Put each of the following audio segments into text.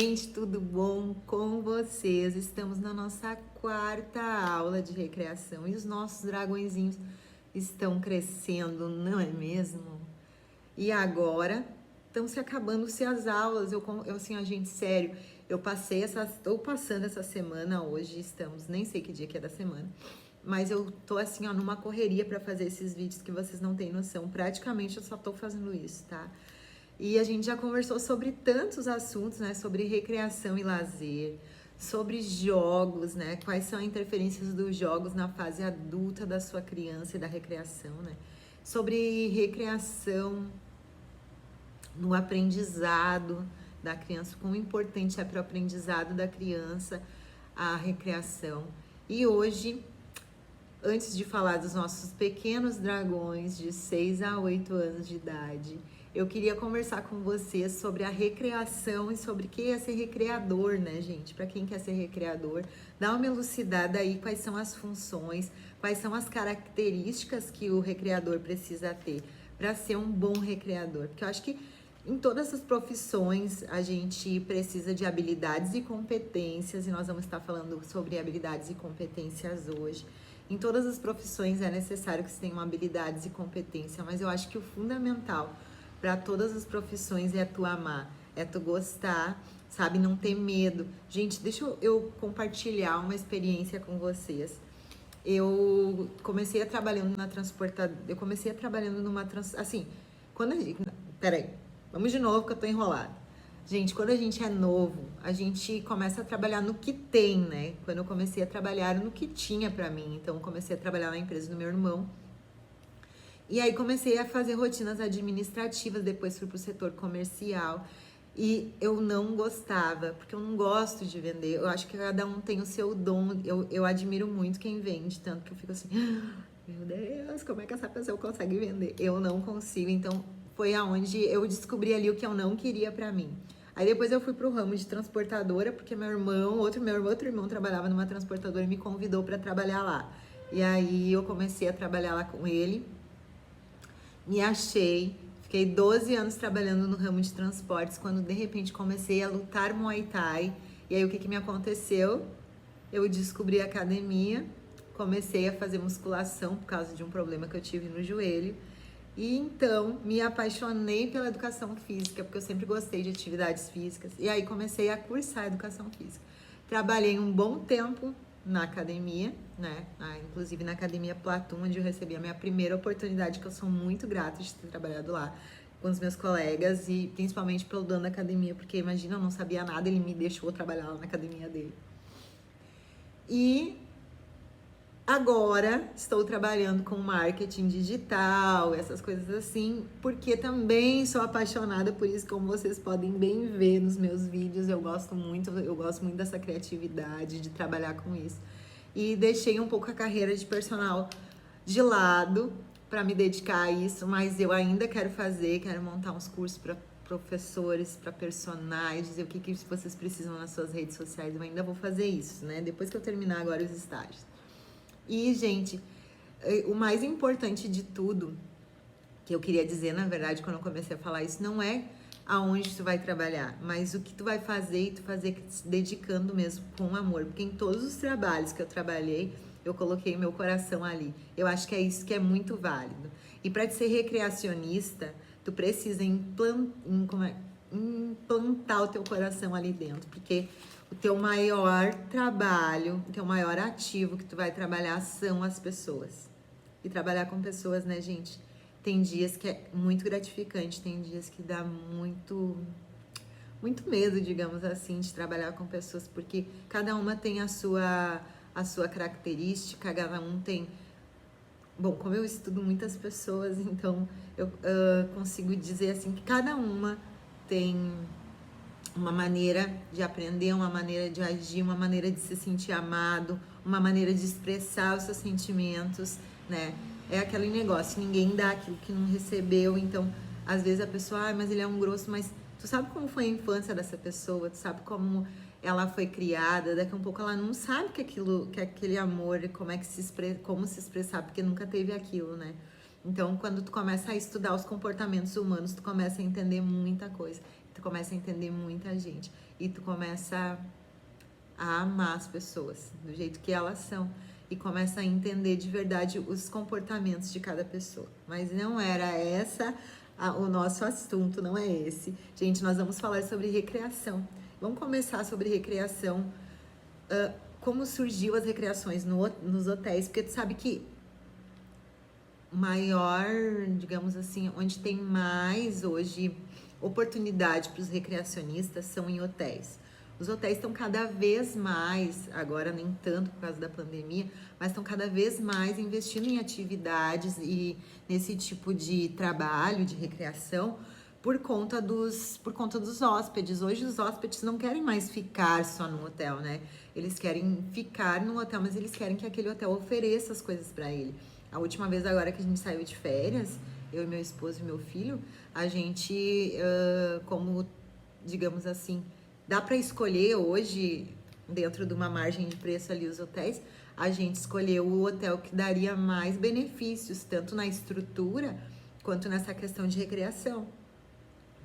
Gente, tudo bom com vocês? Estamos na nossa quarta aula de recreação e os nossos dragõezinhos estão crescendo, não é mesmo? E agora estão se acabando-se as aulas. Assim, a gente, sério, estou passando essa semana hoje, estamos, nem sei que dia que é da semana, mas eu tô assim, ó, numa correria para fazer esses vídeos que vocês não têm noção. Praticamente eu só tô fazendo isso, tá? E a gente já conversou sobre tantos assuntos, né? Sobre recreação e lazer, sobre jogos, né? Quais são as interferências dos jogos na fase adulta da sua criança e da recreação, né? Sobre recreação no aprendizado da criança, quão importante é para o aprendizado da criança a recreação. E hoje, antes de falar dos nossos pequenos dragões de 6 a 8 anos de idade, eu queria conversar com vocês sobre a recreação e sobre o que é ser recreador, né, gente? Para quem quer ser recreador, dá uma elucidada aí quais são as funções, quais são as características que o recreador precisa ter para ser um bom recreador. Porque eu acho que em todas as profissões a gente precisa de habilidades e competências, e nós vamos estar falando sobre habilidades e competências hoje. Em todas as profissões é necessário que se tenham habilidades e competência, mas eu acho que o fundamental para todas as profissões é tu amar, é tu gostar, sabe? Não ter medo. Gente, deixa eu compartilhar uma experiência com vocês. Eu comecei a trabalhando na transportadora, eu comecei a trabalhando numa assim, quando a gente, peraí, vamos de novo que eu tô enrolada. Gente, quando a gente é novo, a gente começa a trabalhar no que tem, né? Quando eu comecei a trabalhar no que tinha pra mim, então eu comecei a trabalhar na empresa do meu irmão. E aí comecei a fazer rotinas administrativas, depois fui pro setor comercial. E eu não gostava, porque eu não gosto de vender. Eu acho que cada um tem o seu dom. Eu admiro muito quem vende, tanto que eu fico assim, meu Deus, como é que essa pessoa consegue vender? Eu não consigo. Então, foi aonde eu descobri ali o que eu não queria pra mim. Aí depois eu fui pro ramo de transportadora, porque outro irmão trabalhava numa transportadora e me convidou para trabalhar lá. E aí eu comecei a trabalhar lá com ele. Me achei, fiquei 12 anos trabalhando no ramo de transportes, quando de repente comecei a lutar Muay Thai. E aí o que que me aconteceu? Eu descobri a academia, comecei a fazer musculação por causa de um problema que eu tive no joelho. E então me apaixonei pela educação física, porque eu sempre gostei de atividades físicas. E aí comecei a cursar educação física. Trabalhei um bom tempo na academia, né? Inclusive na Academia Platum, onde eu recebi a minha primeira oportunidade, que eu sou muito grata de ter trabalhado lá com os meus colegas e principalmente pelo dono da academia, porque imagina, eu não sabia nada, ele me deixou trabalhar lá na academia dele. E agora estou trabalhando com marketing digital, essas coisas assim, porque também sou apaixonada por isso, como vocês podem bem ver nos meus vídeos. Eu gosto muito dessa criatividade, de trabalhar com isso. E deixei um pouco a carreira de personal de lado para me dedicar a isso, mas eu ainda quero montar uns cursos para professores, para personagens, dizer o que vocês precisam nas suas redes sociais. Eu ainda vou fazer isso, né? Depois que eu terminar agora os estágios. E, gente, o mais importante de tudo, que eu queria dizer, na verdade, quando eu comecei a falar isso, não é aonde tu vai trabalhar, mas o que tu vai fazer e tu fazer se dedicando mesmo com amor. Porque em todos os trabalhos que eu trabalhei, eu coloquei meu coração ali. Eu acho que é isso que é muito válido. E para ser recreacionista, tu precisa implantar o teu coração ali dentro, porque o teu maior trabalho, o teu maior ativo que tu vai trabalhar são as pessoas. E trabalhar com pessoas, né, gente? Tem dias que é muito gratificante, tem dias que dá muito medo, digamos assim, de trabalhar com pessoas, porque cada uma tem a sua característica, cada um tem. Bom, como eu estudo muitas pessoas, então eu consigo dizer assim que cada uma tem uma maneira de aprender, uma maneira de agir, uma maneira de se sentir amado, uma maneira de expressar os seus sentimentos, né? É aquele negócio, ninguém dá aquilo que não recebeu, então às vezes a pessoa, mas ele é um grosso, mas tu sabe como foi a infância dessa pessoa, tu sabe como ela foi criada, daqui a um pouco ela não sabe que aquele amor, como se expressar, porque nunca teve aquilo, né? Então, quando tu começa a estudar os comportamentos humanos, tu começa a entender muita coisa, tu começa a entender muita gente. e tu começa a amar as pessoas do jeito que elas são e começa a entender de verdade os comportamentos de cada pessoa. Mas não era essa o nosso assunto, não é esse. Gente, nós vamos falar sobre recreação. Vamos começar sobre recreação, como surgiu as recreações nos hotéis, porque tu sabe que maior, digamos assim, onde tem mais hoje oportunidade para os recreacionistas são em hotéis. Os hotéis estão cada vez mais, agora nem tanto por causa da pandemia, mas estão cada vez mais investindo em atividades e nesse tipo de trabalho, de recreação, por conta dos hóspedes. Hoje os hóspedes não querem mais ficar só no hotel, né? Eles querem ficar no hotel, mas eles querem que aquele hotel ofereça as coisas para ele. A última vez agora que a gente saiu de férias, eu e meu esposo e meu filho, a gente, como, digamos assim, dá para escolher hoje, dentro de uma margem de preço ali, os hotéis, a gente escolheu o hotel que daria mais benefícios, tanto na estrutura, quanto nessa questão de recreação.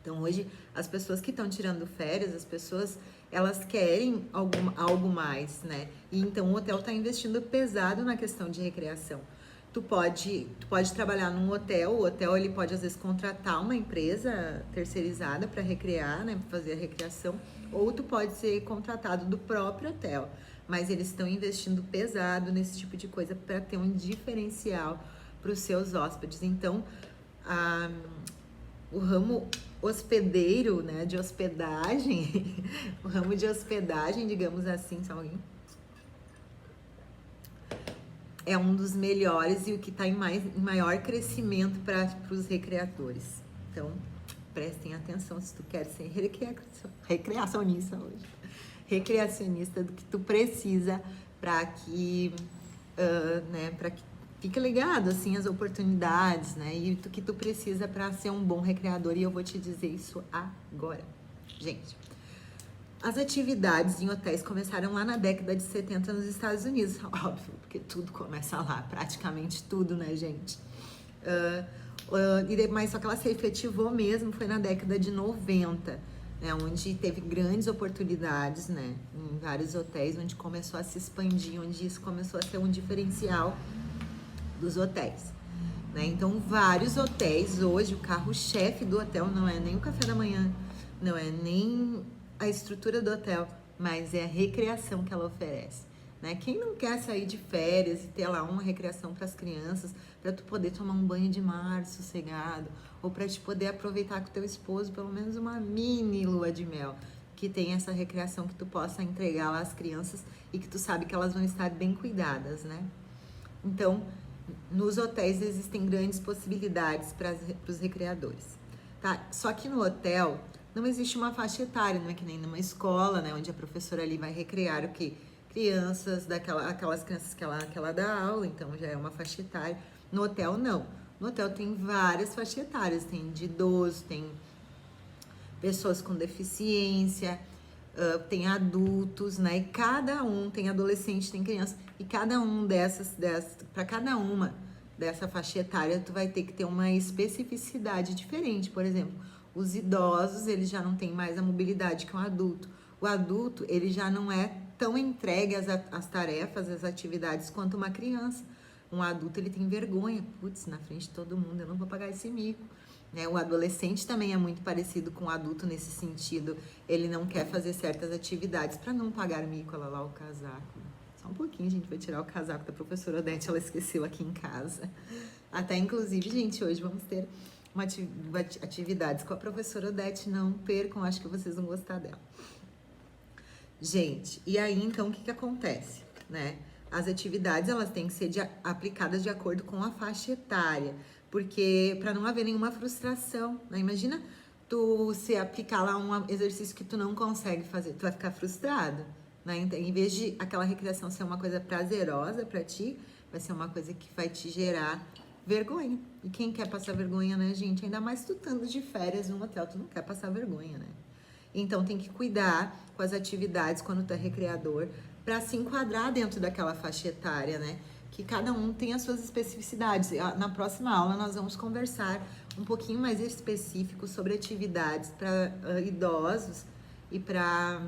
Então, hoje, as pessoas que estão tirando férias, as pessoas, elas querem algo mais, né? E então, o hotel está investindo pesado na questão de recreação. Tu pode trabalhar num hotel, o hotel ele pode às vezes contratar uma empresa terceirizada para recrear, né, para fazer a recreação, ou tu pode ser contratado do próprio hotel, mas eles estão investindo pesado nesse tipo de coisa para ter um diferencial para os seus hóspedes. Então, o ramo hospedeiro, né, de hospedagem, o ramo de hospedagem, digamos assim, só alguém é um dos melhores e o que está em maior crescimento para os recreadores. Então, prestem atenção se tu quer ser recreacionista hoje. Recreacionista do que tu precisa para que, para que fique ligado, assim, as oportunidades, né? E do que tu precisa para ser um bom recreador. E eu vou te dizer isso agora. Gente, as atividades em hotéis começaram lá na década de 70 nos Estados Unidos, óbvio, porque tudo começa lá, praticamente tudo, né, gente? Mas só que ela se efetivou mesmo, foi na década de 90, né, onde teve grandes oportunidades, né, em vários hotéis, onde começou a se expandir, onde isso começou a ser um diferencial dos hotéis. Né? Então, vários hotéis, hoje, o carro-chefe do hotel não é nem o café da manhã, não é nem a estrutura do hotel, mas é a recreação que ela oferece, né? Quem não quer sair de férias e ter lá uma recreação para as crianças, para tu poder tomar um banho de mar sossegado, ou para te poder aproveitar com teu esposo pelo menos uma mini lua de mel, que tem essa recreação que tu possa entregar lá às crianças e que tu sabe que elas vão estar bem cuidadas, né? Então, nos hotéis existem grandes possibilidades para os recreadores, tá? Só que no hotel não existe uma faixa etária, não é que nem numa escola, né, onde a professora ali vai recrear o quê? Crianças, aquelas crianças que ela dá aula, então já é uma faixa etária. No hotel, não. No hotel tem várias faixas etárias, tem de idoso, tem pessoas com deficiência, tem adultos, né, e cada um, tem adolescente, tem criança, e cada um para cada uma dessa faixa etária, tu vai ter que ter uma especificidade diferente. Por exemplo, os idosos, eles já não têm mais a mobilidade que um adulto. O adulto, ele já não é tão entregue às tarefas, às atividades, quanto uma criança. Um adulto, ele tem vergonha. Putz, na frente de todo mundo, eu não vou pagar esse mico. Né? O adolescente também é muito parecido com o adulto nesse sentido. Ele não quer fazer certas atividades para não pagar mico. Olha lá o casaco. Só um pouquinho, a gente vai tirar o casaco da professora Odete, ela esqueceu aqui em casa. Até, inclusive, gente, hoje vamos ter atividades com a professora Odete, não percam, acho que vocês vão gostar dela. Gente, e aí, então, o que acontece, né? As atividades, elas têm que ser aplicadas de acordo com a faixa etária, porque para não haver nenhuma frustração, né? Imagina tu se aplicar lá um exercício que tu não consegue fazer, tu vai ficar frustrado, né? Então, em vez de aquela recreação ser uma coisa prazerosa para ti, vai ser uma coisa que vai te gerar vergonha. E quem quer passar vergonha, né, gente? Ainda mais tu estando de férias num hotel, tu não quer passar vergonha, né? Então tem que cuidar com as atividades quando tu é recreador para se enquadrar dentro daquela faixa etária, né? Que cada um tem as suas especificidades. Na próxima aula nós vamos conversar um pouquinho mais específico sobre atividades para idosos e para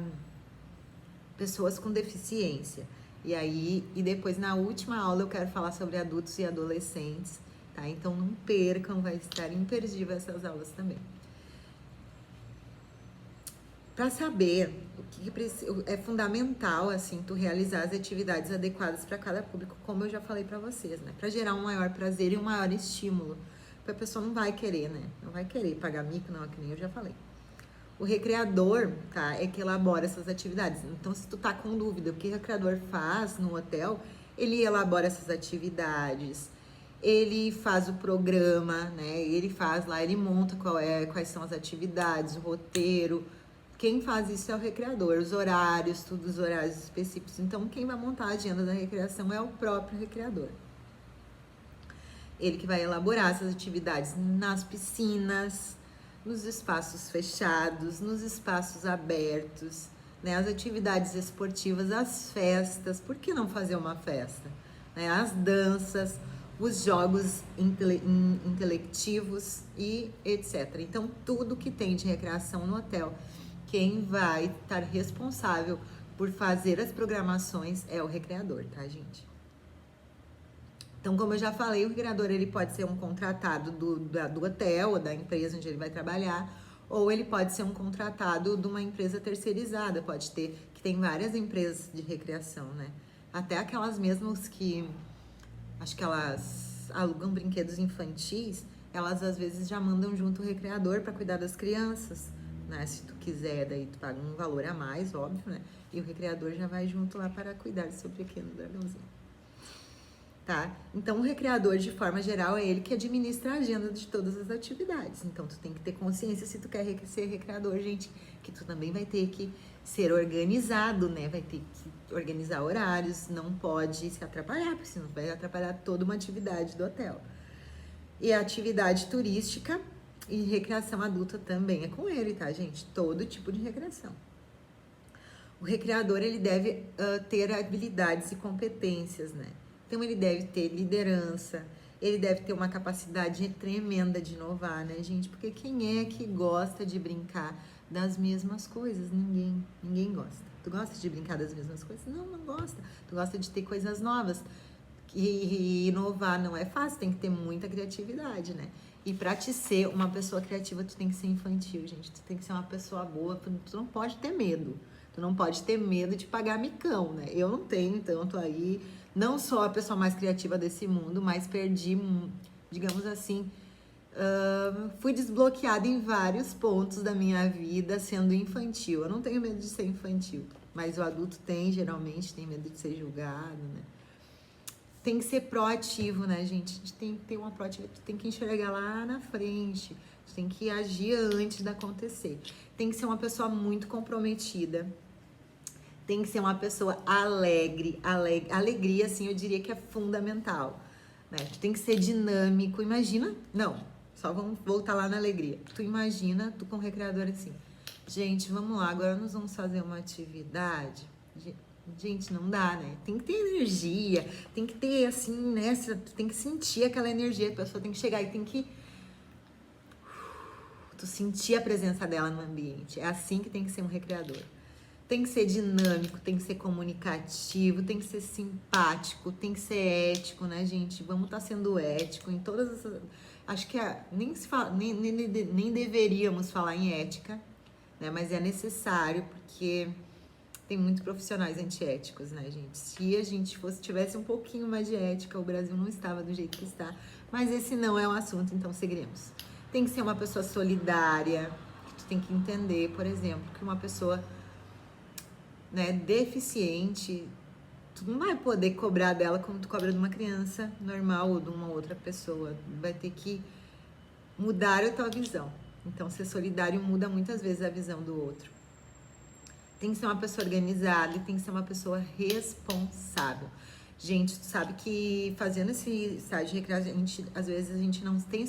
pessoas com deficiência. E depois na última aula eu quero falar sobre adultos e adolescentes, tá? Então não percam, vai estar imperdível essas aulas também. Para saber o que é fundamental, assim, tu realizar as atividades adequadas para cada público, como eu já falei para vocês, né? Para gerar um maior prazer e um maior estímulo. Porque a pessoa não vai querer, né? Não vai querer pagar mico, não, que nem eu já falei. O recreador, tá? É que elabora essas atividades. Então, se tu tá com dúvida o que o recreador faz no hotel, ele elabora essas atividades, ele faz o programa, né? Ele faz lá, ele monta quais são as atividades, o roteiro. Quem faz isso é o recreador, os horários, tudo os horários específicos. Então, quem vai montar a agenda da recreação é o próprio recreador. Ele que vai elaborar essas atividades nas piscinas, nos espaços fechados, nos espaços abertos, né? As atividades esportivas, as festas, por que não fazer uma festa? Né? As danças, os jogos intelectivos e etc. Então, tudo que tem de recreação no hotel, quem vai estar responsável por fazer as programações é o recreador, tá, gente? Então, como eu já falei, o recreador ele pode ser um contratado do hotel ou da empresa onde ele vai trabalhar, ou ele pode ser um contratado de uma empresa terceirizada, pode ter, que tem várias empresas de recreação, né? Até aquelas mesmas que, acho que elas alugam brinquedos infantis, elas às vezes já mandam junto o recreador para cuidar das crianças, né? Se tu quiser, daí tu paga um valor a mais, óbvio, né? E o recreador já vai junto lá para cuidar do seu pequeno dragãozinho. Tá? Então, o recreador, de forma geral, é ele que administra a agenda de todas as atividades. Então, tu tem que ter consciência, se tu quer ser recreador, gente, que tu também vai ter que ser organizado, né? Vai ter que organizar horários, não pode se atrapalhar, porque senão vai atrapalhar toda uma atividade do hotel. E a atividade turística e recreação adulta também é com ele, tá, gente? Todo tipo de recreação. O recreador, ele deve ter habilidades e competências, né? Então, ele deve ter liderança, ele deve ter uma capacidade tremenda de inovar, né, gente? Porque quem é que gosta de brincar das mesmas coisas? Ninguém gosta. Tu gosta de brincar das mesmas coisas? Não gosta. Tu gosta de ter coisas novas. E inovar não é fácil, tem que ter muita criatividade, né? E pra te ser uma pessoa criativa, tu tem que ser infantil, gente. Tu tem que ser uma pessoa boa, tu não pode ter medo. Tu não pode ter medo de pagar micão, né? Eu não tenho tanto aí. Não sou a pessoa mais criativa desse mundo, mas perdi, digamos assim, fui desbloqueada em vários pontos da minha vida sendo infantil. Eu não tenho medo de ser infantil, mas o adulto tem, geralmente, tem medo de ser julgado, né? Tem que ser proativo, né, gente? A gente tem que ter uma proatividade, tu tem que enxergar lá na frente, tu tem que agir antes de acontecer. Tem que ser uma pessoa muito comprometida. Tem que ser uma pessoa alegre. Alegria, assim, eu diria que é fundamental, né? Tu tem que ser dinâmico. Imagina, não, só vamos voltar lá na alegria. Tu imagina, tu com o recreador assim, gente, vamos lá, agora nós vamos fazer uma atividade. Gente, não dá, né? Tem que ter energia, tem que ter, assim, né? Tu tem que sentir aquela energia, a pessoa tem que chegar e tem que tu sentir a presença dela no ambiente. É assim que tem que ser um recreador. Tem que ser dinâmico, tem que ser comunicativo, tem que ser simpático, tem que ser ético, né, gente? Vamos estar sendo ético em todas essas... Acho que nem deveríamos falar em ética, né? Mas é necessário, porque tem muitos profissionais antiéticos, né, gente? Se a gente tivesse um pouquinho mais de ética, o Brasil não estava do jeito que está. Mas esse não é um assunto, então seguiremos. Tem que ser uma pessoa solidária, que tu tem que entender, por exemplo, que uma pessoa, né, deficiente, tu não vai poder cobrar dela como tu cobra de uma criança normal ou de uma outra pessoa. Vai ter que mudar a tua visão. Então, ser solidário muda muitas vezes a visão do outro. Tem que ser uma pessoa organizada e tem que ser uma pessoa responsável. Gente, tu sabe que fazendo esse estágio de recreação, às vezes a gente não tem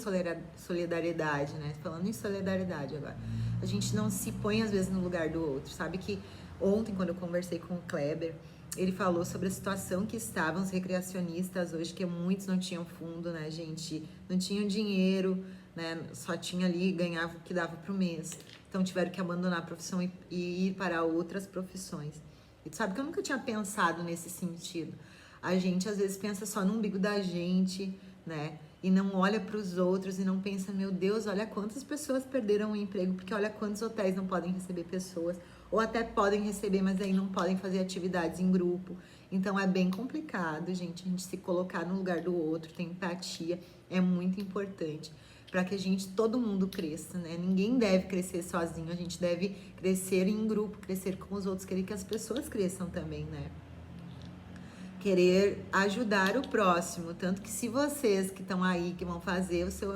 solidariedade, né? Falando em solidariedade agora. A gente não se põe, às vezes, no lugar do outro. Sabe que ontem, quando eu conversei com o Kleber, ele falou sobre a situação que estavam os recreacionistas hoje, que muitos não tinham fundo, né, gente? Não tinham dinheiro, né? Só tinha ali, ganhava o que dava pro mês. então tiveram que abandonar a profissão e ir para outras profissões. E tu sabe que eu nunca tinha pensado nesse sentido. A gente às vezes pensa só no umbigo da gente, né? E não olha para os outros e não pensa, meu Deus, olha quantas pessoas perderam o emprego, porque olha quantos hotéis não podem receber pessoas, ou até podem receber, mas aí não podem fazer atividades em grupo. Então é bem complicado, gente, a gente se colocar no lugar do outro, ter empatia, é muito importante para que a gente, todo mundo cresça, né? Ninguém deve crescer sozinho, a gente deve crescer em grupo, crescer com os outros, querer que as pessoas cresçam também, né? Querer ajudar o próximo, tanto que se vocês que estão aí, que vão fazer o seu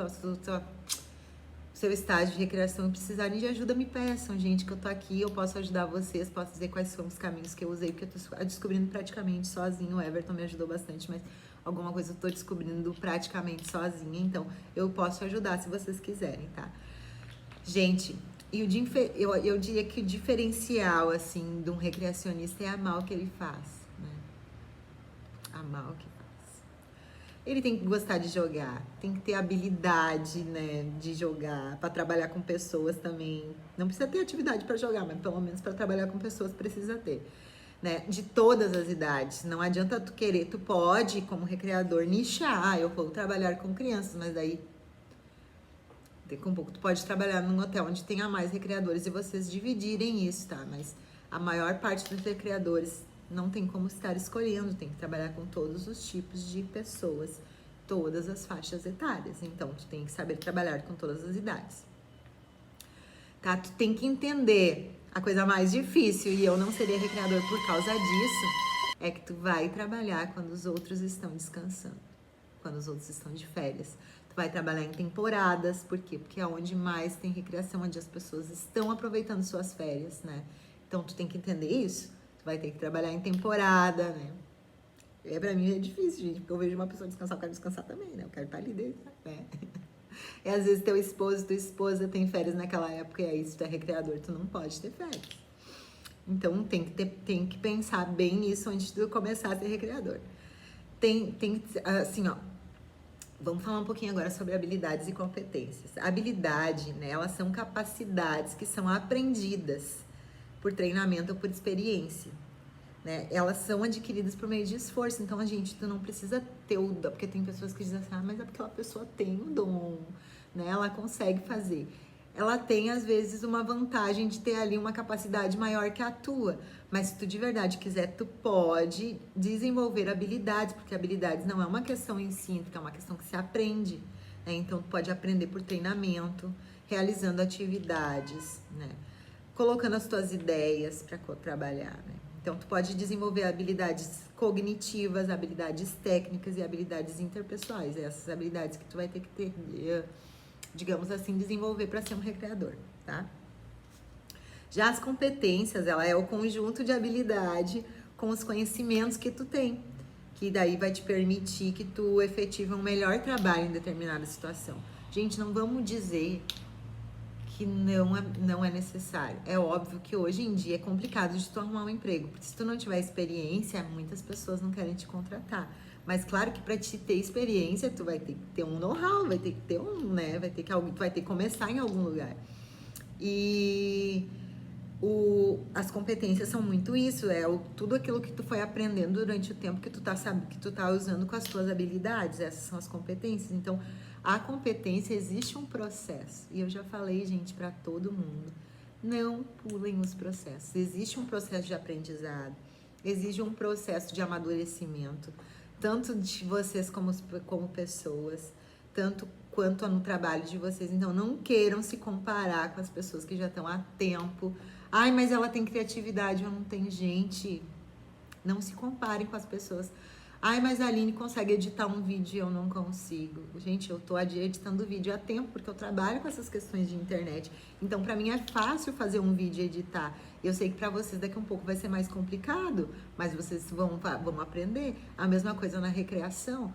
estágio de recreação e precisarem de ajuda, me peçam, gente, que eu tô aqui, eu posso ajudar vocês, posso dizer quais são os caminhos que eu usei, porque eu tô descobrindo praticamente sozinho. O Everton me ajudou bastante, mas alguma coisa eu tô descobrindo praticamente sozinha, então eu posso ajudar se vocês quiserem, tá? Gente, e eu diria que o diferencial, assim, de um recreacionista é amar o que ele faz, né? Amar o que faz. Ele tem que gostar de jogar, tem que ter habilidade, né, de jogar, para trabalhar com pessoas também. Não precisa ter atividade para jogar, mas pelo menos para trabalhar com pessoas precisa ter, né? De todas as idades. Não adianta tu querer, tu pode, como recreador, nichar. Eu vou trabalhar com crianças, mas daí daqui um pouco tu pode trabalhar num hotel onde tenha mais recreadores e vocês dividirem isso, tá? Mas a maior parte dos recreadores não tem como estar escolhendo, tem que trabalhar com todos os tipos de pessoas, todas as faixas etárias. Então, tu tem que saber trabalhar com todas as idades. Tá? Tu tem que entender a coisa mais difícil, e eu não seria recreador por causa disso, é que tu vai trabalhar quando os outros estão descansando, quando os outros estão de férias. Tu vai trabalhar em temporadas, por quê? Porque é onde mais tem recreação, onde as pessoas estão aproveitando suas férias, né? Então, tu tem que entender isso. Tu vai ter que trabalhar em temporada, né? Pra mim é difícil, gente, porque eu vejo uma pessoa descansar, eu quero descansar também, né? Eu quero estar ali dentro, né? E às vezes teu esposo, tua esposa tem férias naquela época, e aí se tu é recreador, tu não pode ter férias. Então, tem que pensar bem nisso antes de tu começar a ser recreador. Assim, ó, vamos falar um pouquinho agora sobre habilidades e competências. Habilidade, né, elas são capacidades que são aprendidas por treinamento ou por experiência, né? Elas são adquiridas por meio de esforço. Então, tu não precisa ter o dom, porque tem pessoas que dizem assim, mas é porque aquela pessoa tem o dom, né? Ela consegue fazer. Ela tem, às vezes, uma vantagem de ter ali uma capacidade maior que a tua. Mas se tu de verdade quiser, tu pode desenvolver habilidades, porque habilidades não é uma questão em si, é uma questão que se aprende, né? Então, tu pode aprender por treinamento, realizando atividades, né? Colocando as tuas ideias para trabalhar, né? Então, tu pode desenvolver habilidades cognitivas, habilidades técnicas e habilidades interpessoais. Essas habilidades que tu vai ter que ter, digamos assim, desenvolver para ser um recreador, tá? Já as competências, ela é o conjunto de habilidade com os conhecimentos que tu tem, que daí vai te permitir que tu efetive um melhor trabalho em determinada situação. Gente, não vamos dizer que não é necessário. É óbvio que hoje em dia é complicado de tu arrumar um emprego, porque se tu não tiver experiência, muitas pessoas não querem te contratar. Mas claro que para te ter experiência, tu vai ter que ter um know-how, vai ter que ter né, tu vai ter que começar em algum lugar. E as competências são muito isso, tudo aquilo que tu foi aprendendo durante o tempo que tu tá usando com as tuas habilidades, essas são as competências. Então, a competência, existe um processo, e eu já falei, gente, para todo mundo, não pulem os processos. Existe um processo de aprendizado, existe um processo de amadurecimento, tanto de vocês como pessoas, tanto quanto no trabalho de vocês. Então, não queiram se comparar com as pessoas que já estão há tempo. Ai, mas ela tem criatividade, eu não tenho. Gente, não se comparem com as pessoas. Ai, mas a Aline consegue editar um vídeo e eu não consigo. Gente, eu tô editando vídeo há tempo, porque eu trabalho com essas questões de internet. Então, pra mim é fácil fazer um vídeo e editar. Eu sei que pra vocês daqui a um pouco vai ser mais complicado, mas vocês vão aprender. A mesma coisa na recreação.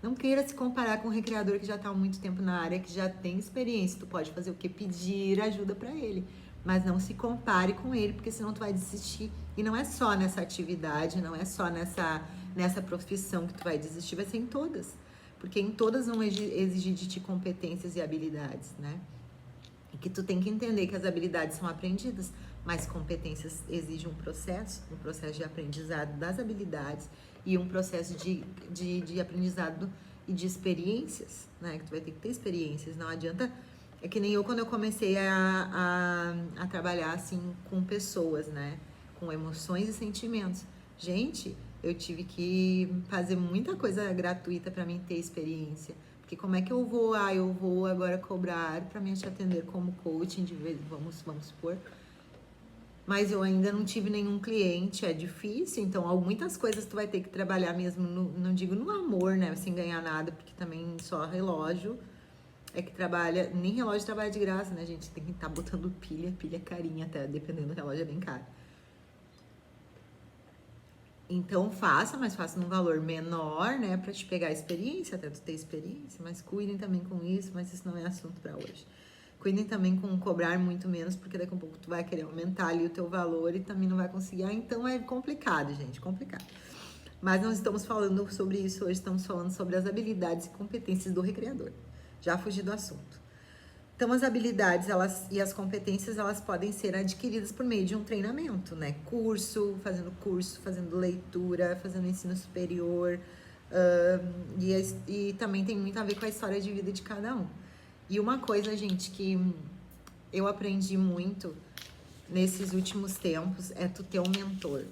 Não queira se comparar com um recreador que já tá há muito tempo na área, que já tem experiência. Tu pode fazer o quê? Pedir ajuda pra ele. Mas não se compare com ele, porque senão tu vai desistir. E não é só nessa atividade, não é só nessa profissão que tu vai desistir, vai ser em todas. Porque em todas vão exigir de ti competências e habilidades, né? que tu tem que entender que as habilidades são aprendidas, mas competências exigem um processo de aprendizado das habilidades e um processo de aprendizado e de experiências, né? Que tu vai ter que ter experiências, não adianta. É que nem eu quando eu comecei a trabalhar assim com pessoas, né? Com emoções e sentimentos. Gente, eu tive que fazer muita coisa gratuita para mim ter experiência. Porque como é que eu vou agora cobrar para mim te atender como coaching de vez, vamos supor. Mas eu ainda não tive nenhum cliente, é difícil, então muitas coisas tu vai ter que trabalhar mesmo, não digo no amor, né, sem ganhar nada, porque também só relógio é que trabalha, nem relógio trabalha de graça, né, gente, tem que estar botando pilha carinha até, dependendo do relógio é bem caro. Então faça, mas faça num valor menor, né, pra te pegar a experiência, até tu ter experiência, mas cuidem também com isso, mas isso não é assunto pra hoje. Cuidem também com cobrar muito menos, porque daqui a pouco tu vai querer aumentar ali o teu valor e também não vai conseguir. Então é complicado, gente, complicado. Mas não estamos falando sobre isso hoje, estamos falando sobre as habilidades e competências do recreador. Já fugi do assunto. Então, as habilidades e as competências, elas podem ser adquiridas por meio de um treinamento, né? Curso, fazendo leitura, fazendo ensino superior. E também tem muito a ver com a história de vida de cada um. E uma coisa, gente, que eu aprendi muito nesses últimos tempos é tu ter um mentor,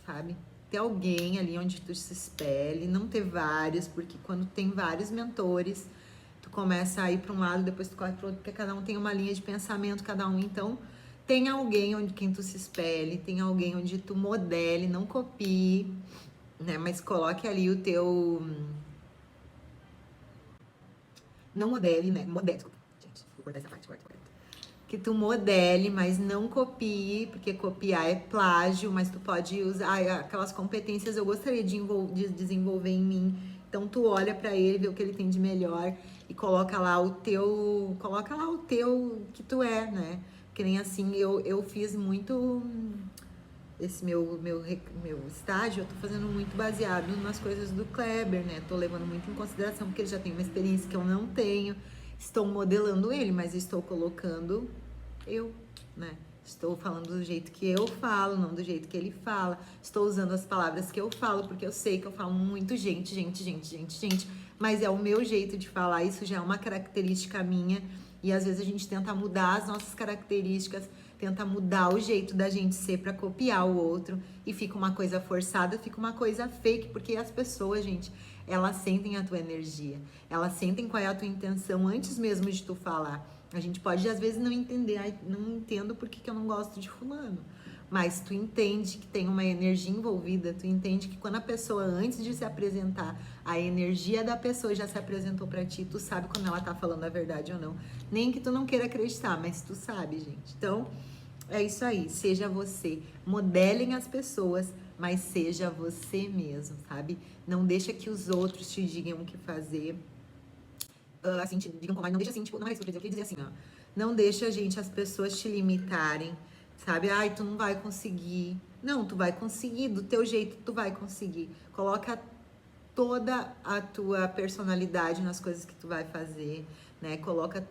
sabe? Ter alguém ali onde tu se espelhe, não ter vários, porque quando tem vários mentores, tu começa a ir para um lado, depois tu corre para outro, porque cada um tem uma linha de pensamento, cada um. Então, tem alguém onde quem tu se espelhe, tem alguém onde tu modele, não copie, né? Mas coloque ali o teu... Não modele, né? Modele, desculpa. Gente, vou cortar essa parte, corta. Que tu modele, mas não copie, porque copiar é plágio, mas tu pode usar aquelas competências eu gostaria de desenvolver em mim. Então tu olha para ele, vê o que ele tem de melhor e coloca lá o teu que tu é, né? Que nem assim eu fiz muito esse meu estágio, eu tô fazendo muito baseado nas coisas do Kleber, né? Tô levando muito em consideração porque ele já tem uma experiência que eu não tenho. Estou modelando ele, mas estou colocando eu, né? Estou falando do jeito que eu falo, não do jeito que ele fala. Estou usando as palavras que eu falo, porque eu sei que eu falo muito gente, mas é o meu jeito de falar, isso já é uma característica minha. E às vezes a gente tenta mudar as nossas características, tenta mudar o jeito da gente ser para copiar o outro e fica uma coisa forçada, fica uma coisa fake, porque as pessoas, gente, elas sentem a tua energia, elas sentem qual é a tua intenção antes mesmo de tu falar. A gente pode às vezes não entender, não entendo porque que eu não gosto de fulano. Mas tu entende que tem uma energia envolvida, tu entende que quando a pessoa, antes de se apresentar, a energia da pessoa já se apresentou pra ti, tu sabe quando ela tá falando a verdade ou não. Nem que tu não queira acreditar, mas tu sabe, gente. Então, é isso aí, seja você. Modelem as pessoas, mas seja você mesmo, sabe? Não deixa que os outros te digam o que fazer. Assim, te digam como, não deixa assim, tipo, não é isso que eu queria dizer assim, ó. Não deixa, gente, as pessoas te limitarem, sabe? Ai, tu não vai conseguir. Não, tu vai conseguir, do teu jeito tu vai conseguir. Coloca toda a tua personalidade nas coisas que tu vai fazer, né? Coloca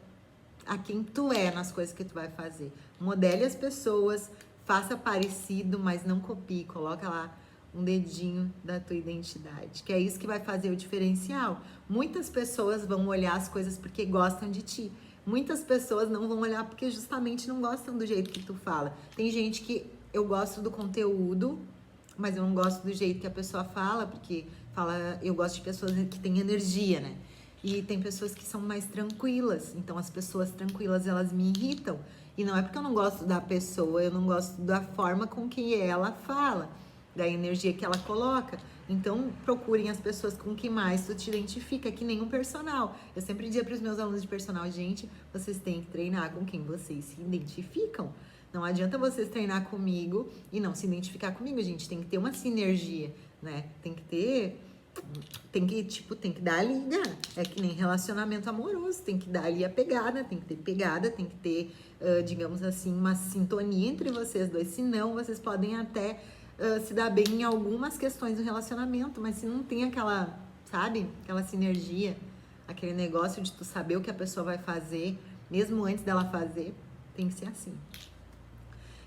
a quem tu é nas coisas que tu vai fazer. Modele as pessoas, faça parecido, mas não copie. Coloca lá um dedinho da tua identidade, que é isso que vai fazer o diferencial. Muitas pessoas vão olhar as coisas porque gostam de ti. Muitas pessoas não vão olhar porque justamente não gostam do jeito que tu fala. Tem gente que eu gosto do conteúdo, mas eu não gosto do jeito que a pessoa fala, porque eu gosto de pessoas que têm energia, né? E tem pessoas que são mais tranquilas. Então as pessoas tranquilas, elas me irritam. E não é porque eu não gosto da pessoa, eu não gosto da forma com que ela fala, da energia que ela coloca. Então procurem as pessoas com que mais tu te identifica, que nem um personal. Eu sempre dizia para os meus alunos de personal, gente, vocês têm que treinar com quem vocês se identificam. Não adianta vocês treinar comigo e não se identificar comigo, gente. Tem que ter uma sinergia, né? Tem que dar a liga. É que nem relacionamento amoroso, tem que dar ali a pegada, tem que ter pegada, tem que ter, digamos assim, uma sintonia entre vocês dois. Senão, vocês podem até se dar bem em algumas questões do relacionamento, mas se não tem aquela, sabe? Aquela sinergia, aquele negócio de tu saber o que a pessoa vai fazer, mesmo antes dela fazer, tem que ser assim.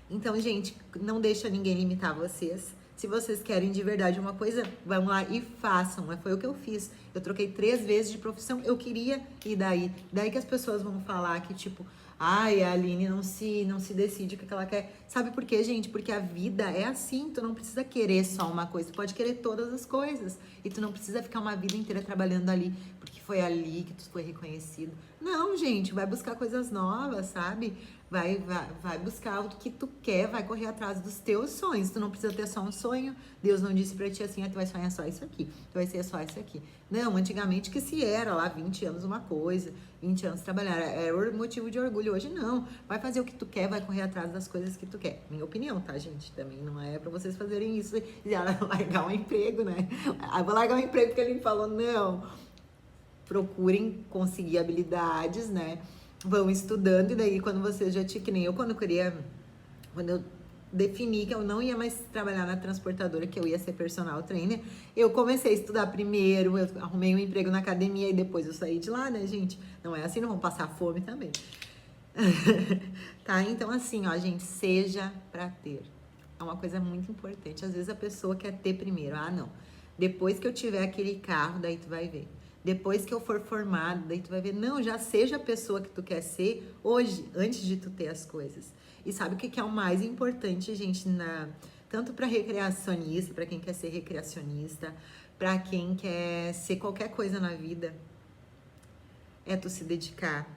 Então, gente, não deixa ninguém limitar vocês. Se vocês querem de verdade uma coisa, vão lá e façam. Foi o que eu fiz. Eu troquei 3 vezes de profissão. Eu queria ir daí. Daí que as pessoas vão falar que, tipo, ai, a Aline não se decide o que ela quer. Sabe por quê, gente? Porque a vida é assim. Tu não precisa querer só uma coisa. Tu pode querer todas as coisas. E tu não precisa ficar uma vida inteira trabalhando ali. Porque foi ali que tu foi reconhecido. Não, gente. Vai buscar coisas novas, sabe? Vai buscar o que tu quer, vai correr atrás dos teus sonhos. Tu não precisa ter só um sonho. Deus não disse pra ti assim, tu vai sonhar só isso aqui, tu vai ser só isso aqui. Não, antigamente que se era lá 20 anos uma coisa, 20 anos trabalhar, era motivo de orgulho. Hoje não, vai fazer o que tu quer, vai correr atrás das coisas que tu quer. Minha opinião, tá, gente? Também não é pra vocês fazerem isso e largar um emprego, né? Vou largar um emprego porque ele falou, não. Procurem conseguir habilidades, né? Vão estudando, e daí quando você já tinha, que nem eu, quando eu defini que eu não ia mais trabalhar na transportadora, que eu ia ser personal trainer, eu comecei a estudar primeiro, eu arrumei um emprego na academia e depois eu saí de lá, né, gente? Não é assim, não vão passar fome também. Tá? Então, assim, ó, gente, seja pra ter. É uma coisa muito importante. Às vezes a pessoa quer ter primeiro. Ah, não. Depois que eu tiver aquele carro, daí tu vai ver. Depois que eu for formado, daí tu vai ver. Não, já seja a pessoa que tu quer ser hoje, antes de tu ter as coisas. E sabe o que é o mais importante, gente, tanto para recreacionista, para quem quer ser recreacionista, para quem quer ser qualquer coisa na vida, é tu se dedicar.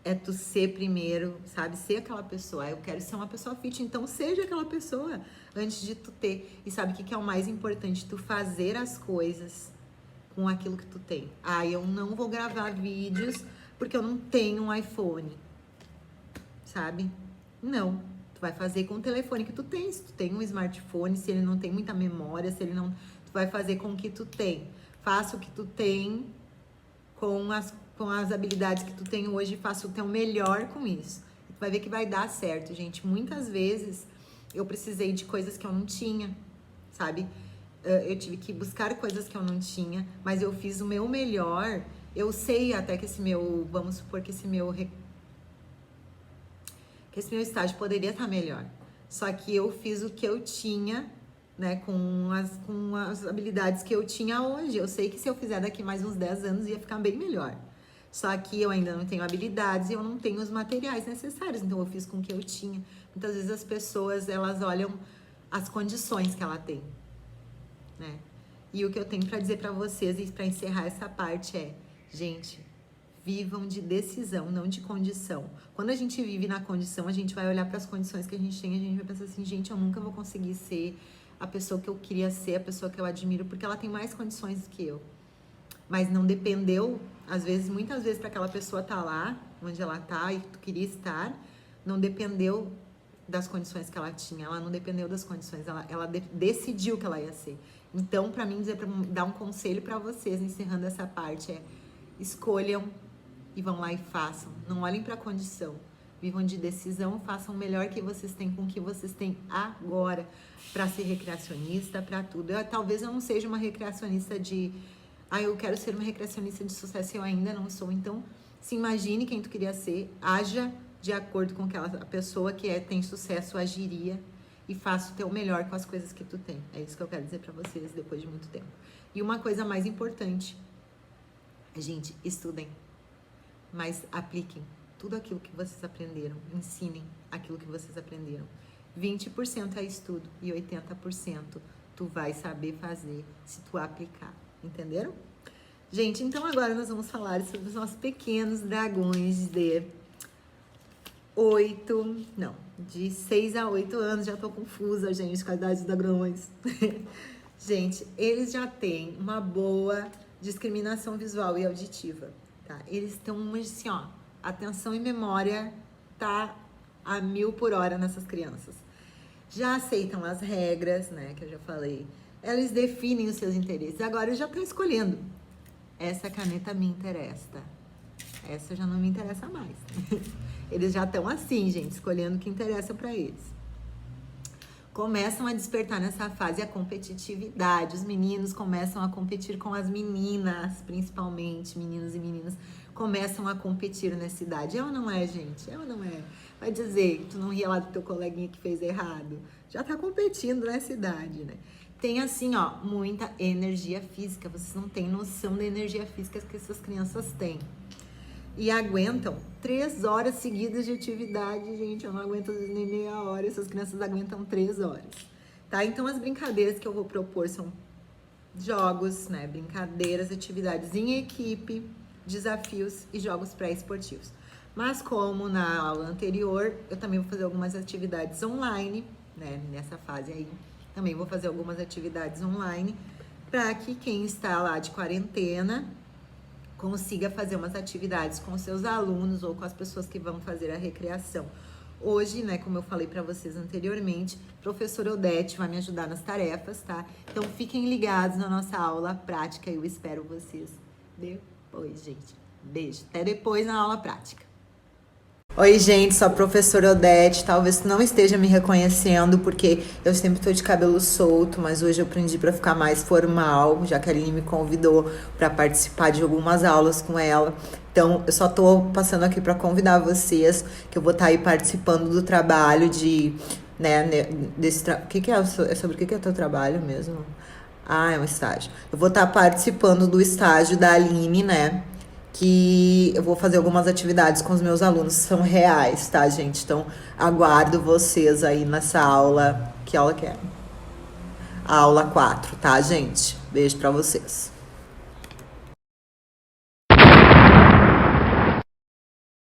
É tu ser primeiro, sabe? Ser aquela pessoa. Eu quero ser uma pessoa fit, então seja aquela pessoa antes de tu ter. E sabe o que é o mais importante? Tu fazer as coisas com aquilo que tu tem. Ah, eu não vou gravar vídeos porque eu não tenho um iPhone, sabe? Não. Tu vai fazer com o telefone que tu tem. Se tu tem um smartphone, se ele não tem muita memória, se ele não... Tu vai fazer com o que tu tem. Faça o que tu tem com as habilidades que tu tem hoje, faça o teu melhor com isso. Tu vai ver que vai dar certo, gente. Muitas vezes eu precisei de coisas que eu não tinha, sabe? Eu tive que buscar coisas que eu não tinha, mas eu fiz o meu melhor. Eu sei até que vamos supor que esse meu estágio poderia estar melhor. Só que eu fiz o que eu tinha, né, com as habilidades que eu tinha hoje. Eu sei que se eu fizer daqui mais uns 10 anos ia ficar bem melhor. Só que eu ainda não tenho habilidades e eu não tenho os materiais necessários, então eu fiz com o que eu tinha. Muitas vezes as pessoas, elas olham as condições que ela tem, né? E o que eu tenho para dizer para vocês e para encerrar essa parte é, gente, vivam de decisão, não de condição. Quando a gente vive na condição, a gente vai olhar para as condições que a gente tem e a gente vai pensar assim, gente, eu nunca vou conseguir ser a pessoa que eu queria ser, a pessoa que eu admiro, porque ela tem mais condições do que eu. Mas não dependeu, muitas vezes, para aquela pessoa estar lá, onde ela está e tu queria estar, não dependeu das condições que ela tinha, ela não dependeu das condições, ela decidiu que ela ia ser. Então, para mim, dar um conselho para vocês, encerrando essa parte, é escolham e vão lá e façam. Não olhem para a condição. Vivam de decisão, façam o melhor que vocês têm com o que vocês têm agora para ser recreacionista, para tudo. Talvez eu não seja uma recreacionista eu quero ser uma recreacionista de sucesso e eu ainda não sou. Então, se imagine quem tu queria ser, haja de acordo com aquela pessoa que tem sucesso agiria e faça o teu melhor com as coisas que tu tem. É isso que eu quero dizer para vocês depois de muito tempo. E uma coisa mais importante, gente, estudem, mas apliquem tudo aquilo que vocês aprenderam, ensinem aquilo que vocês aprenderam. 20% é estudo e 80% tu vai saber fazer se tu aplicar. Entenderam? Gente, então agora nós vamos falar sobre os nossos pequenos dragões de 6 a 8 anos. Já tô confusa, gente, com a idade dos dragões. Gente, eles já têm uma boa discriminação visual e auditiva, tá? Eles estão, assim, ó, atenção e memória tá a 1000 por hora nessas crianças. Já aceitam as regras, né, que eu já falei. Eles definem os seus interesses. Agora eu já estou escolhendo. Essa caneta me interessa. Essa já não me interessa mais. Eles já estão assim, gente, escolhendo o que interessa para eles. Começam a despertar nessa fase a competitividade. Os meninos começam a competir com as meninas, principalmente, meninos e meninas, começam a competir nessa idade. É ou não é, gente? É ou não é? Vai dizer que tu não ria lá do teu coleguinha que fez errado. Já tá competindo nessa idade, né? Tem assim, ó, muita energia física. Vocês não têm noção da energia física que essas crianças têm. E aguentam 3 horas seguidas de atividade, gente. Eu não aguento nem meia hora. Essas crianças aguentam 3 horas. Tá? Então, as brincadeiras que eu vou propor são jogos, né? Brincadeiras, atividades em equipe, desafios e jogos pré-esportivos. Mas como na aula anterior, eu também vou fazer algumas atividades online, né? Nessa fase aí, também vou fazer algumas atividades online para que quem está lá de quarentena consiga fazer umas atividades com seus alunos ou com as pessoas que vão fazer a recreação. Hoje, né, como eu falei para vocês anteriormente, professora Odete vai me ajudar nas tarefas, tá? Então fiquem ligados na nossa aula prática e eu espero vocês depois, gente. Beijo, até depois na aula prática. Oi, gente, sou a professora Odete. Talvez tu não esteja me reconhecendo porque eu sempre tô de cabelo solto, mas hoje eu aprendi para ficar mais formal, já que a Aline me convidou para participar de algumas aulas com ela. Então, eu só tô passando aqui para convidar vocês, que eu vou estar aí participando do trabalho de, né, desse sobre o que é o teu trabalho mesmo? Ah, é um estágio. Eu vou estar participando do estágio da Aline, né? Que eu vou fazer algumas atividades com os meus alunos, são reais, tá, gente? Então, aguardo vocês aí nessa aula. Que aula que é? A aula 4, tá, gente? Beijo pra vocês.